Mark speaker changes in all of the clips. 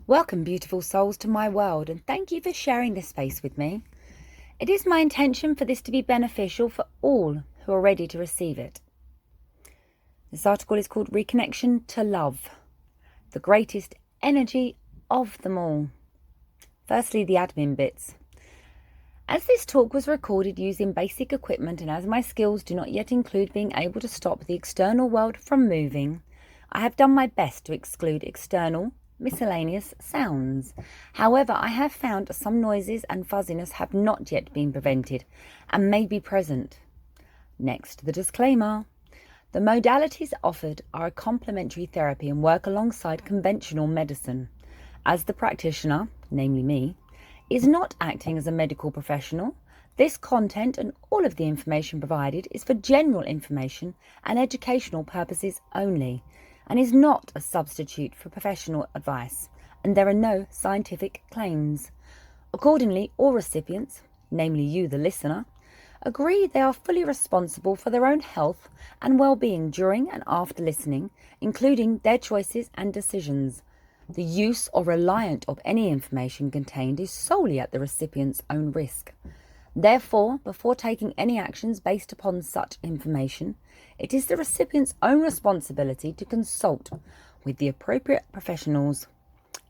Speaker 1: Welcome, beautiful souls, to my world, and thank you for sharing this space with me. It is my intention for this to be beneficial for all who are ready to receive it. This article is called ReConnection to Love, the greatest energy of them all. Firstly, the admin bits. As this talk was recorded using basic equipment, and as my skills do not yet include being able to stop the external world from moving, I have done my best to exclude external, miscellaneous sounds. However, I have found some noises and fuzziness have not yet been prevented and may be present. Next, the disclaimer. The modalities offered are a complementary therapy and work alongside conventional medicine. As the practitioner, namely me, is not acting as a medical professional, this content and all of the information provided is for general information and educational purposes only, and is not a substitute for professional advice, and there are no scientific claims. Accordingly, all recipients, namely you the listener, agree they are fully responsible for their own health and well-being during and after listening, including their choices and decisions. The use or reliance of any information contained is solely at the recipient's own risk. Therefore, before taking any actions based upon such information, it is the recipient's own responsibility to consult with the appropriate professionals.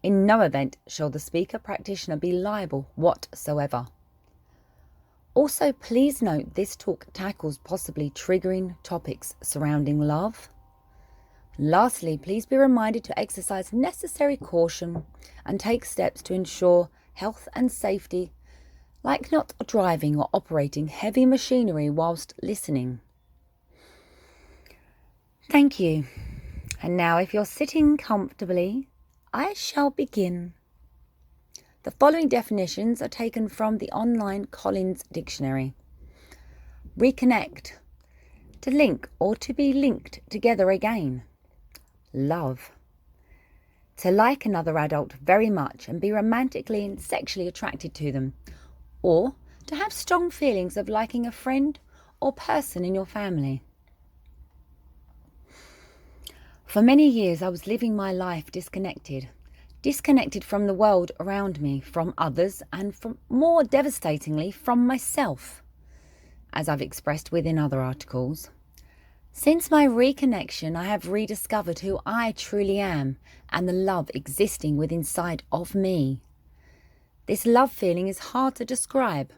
Speaker 1: In no event shall the speaker practitioner be liable whatsoever. Also, please note this talk tackles possibly triggering topics surrounding love. Lastly, please be reminded to exercise necessary caution and take steps to ensure health and safety, like not driving or operating heavy machinery whilst listening. Thank you. And now, if you're sitting comfortably, I shall begin. The following definitions are taken from the online Collins Dictionary. Reconnect, to link or to be linked together again. Love, to like another adult very much and be romantically and sexually attracted to them, or to have strong feelings of liking a friend or person in your family. For many years I was living my life disconnected from the world around me, from others, and from, more devastatingly, from myself, as I've expressed within other articles. Since my reconnection, I have rediscovered who I truly am and the love existing within inside of me. This love feeling is hard to describe.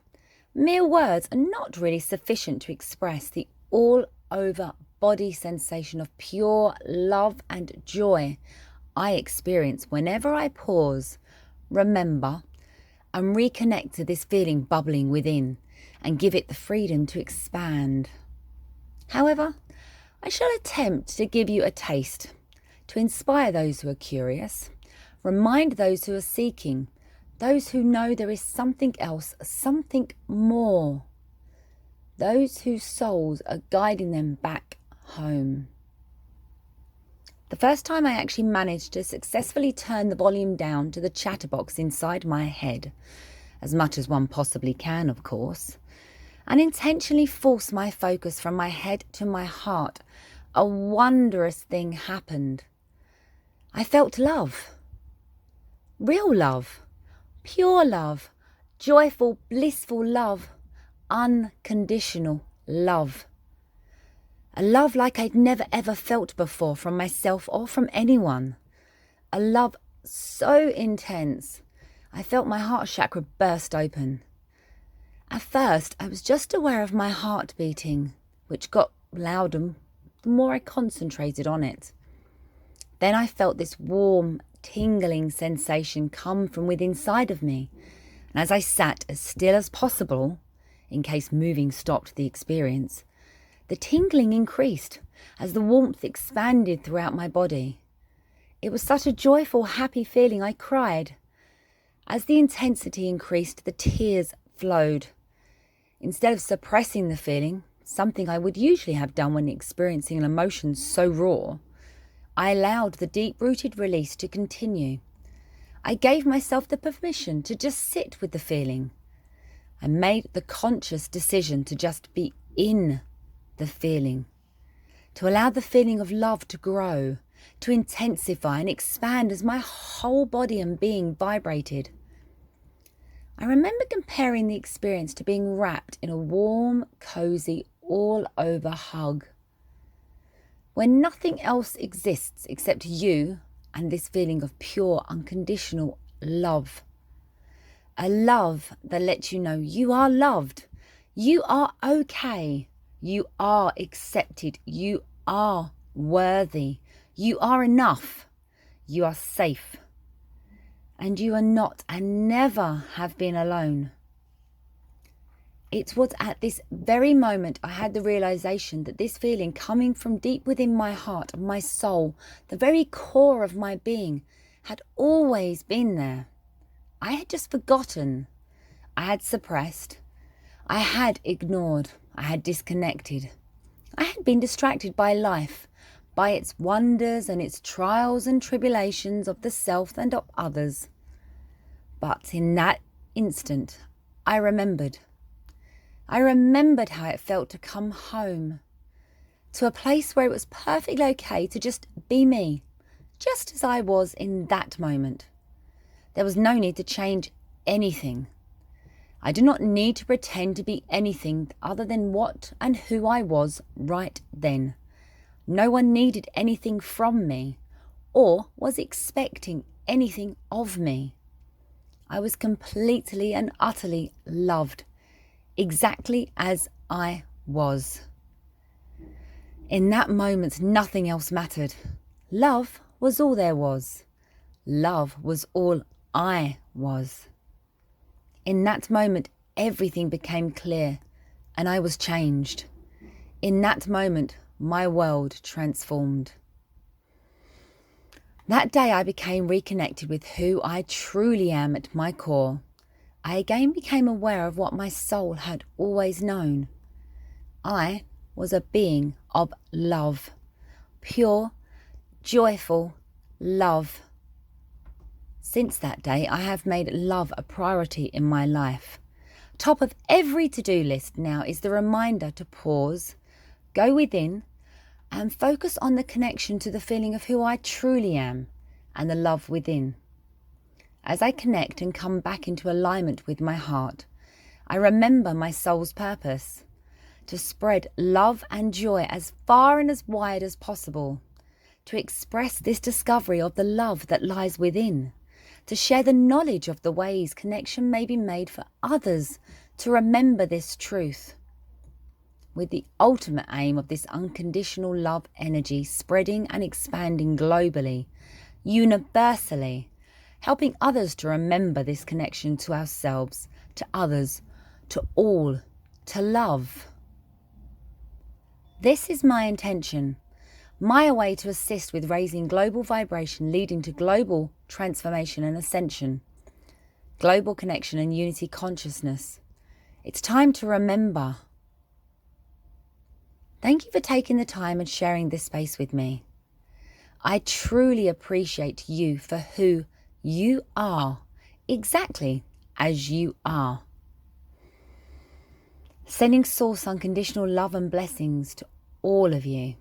Speaker 1: Mere words are not really sufficient to express the all-over body sensation of pure love and joy I experience whenever I pause, remember, and reconnect to this feeling bubbling within and give it the freedom to expand. However, I shall attempt to give you a taste, to inspire those who are curious, remind those who are seeking, those who know there is something else, something more, those whose souls are guiding them back home. The first time I actually managed to successfully turn the volume down to the chatterbox inside my head, as much as one possibly can, of course, and intentionally force my focus from my head to my heart, a wondrous thing happened. I felt love. Real love. Pure love. Joyful, blissful love. Unconditional love. A love like I'd never ever felt before from myself or from anyone. A love so intense, I felt my heart chakra burst open. At first, I was just aware of my heart beating, which got louder the more I concentrated on it. Then I felt this warm, tingling sensation come from within inside of me, and as I sat as still as possible, in case moving stopped the experience, the tingling increased as the warmth expanded throughout my body. It was such a joyful, happy feeling I cried. As the intensity increased, the tears flowed. Instead of suppressing the feeling, something I would usually have done when experiencing an emotion so raw, I allowed the deep-rooted release to continue. I gave myself the permission to just sit with the feeling. I made the conscious decision to just be in the feeling, to allow the feeling of love to grow to intensify and expand as my whole body and being vibrated. I remember comparing the experience to being wrapped in a warm, cozy, all-over hug, where nothing else exists except you and this feeling of pure, unconditional love. A love that lets you know you are loved, you are okay, you are accepted, you are worthy, you are enough, you are safe, and you are not and never have been alone. It was at this very moment I had the realization that this feeling coming from deep within my heart, my soul, the very core of my being, had always been there. I had just forgotten. I had suppressed. I had ignored. I had disconnected. I had been distracted by life, by its wonders and its trials and tribulations of the self and of others. But in that instant, I remembered. I remembered how it felt to come home, to a place where it was perfectly okay to just be me, just as I was in that moment. There was no need to change anything. I do not need to pretend to be anything other than what and who I was right then. No one needed anything from me or was expecting anything of me. I was completely and utterly loved, exactly as I was. In that moment, nothing else mattered. Love was all there was. Love was all I was. In that moment, everything became clear and I was changed. In that moment, my world transformed. That day, I became reconnected with who I truly am at my core. I again became aware of what my soul had always known. I was a being of love, pure, joyful love. Since that day, I have made love a priority in my life. Top of every to-do list now is the reminder to pause, go within, and focus on the connection to the feeling of who I truly am and the love within. As I connect and come back into alignment with my heart, I remember my soul's purpose: to spread love and joy as far and as wide as possible, to express this discovery of the love that lies within, to share the knowledge of the ways connection may be made for others to remember this truth, with the ultimate aim of this unconditional love energy spreading and expanding globally, universally, helping others to remember this connection to ourselves, to others, to all, to love. This is my intention, my way to assist with raising global vibration, leading to global transformation and ascension, global connection and unity consciousness. It's time to remember. Thank you for taking the time and sharing this space with me. I truly appreciate you for who you are, exactly as you are. Sending source unconditional love and blessings to all of you.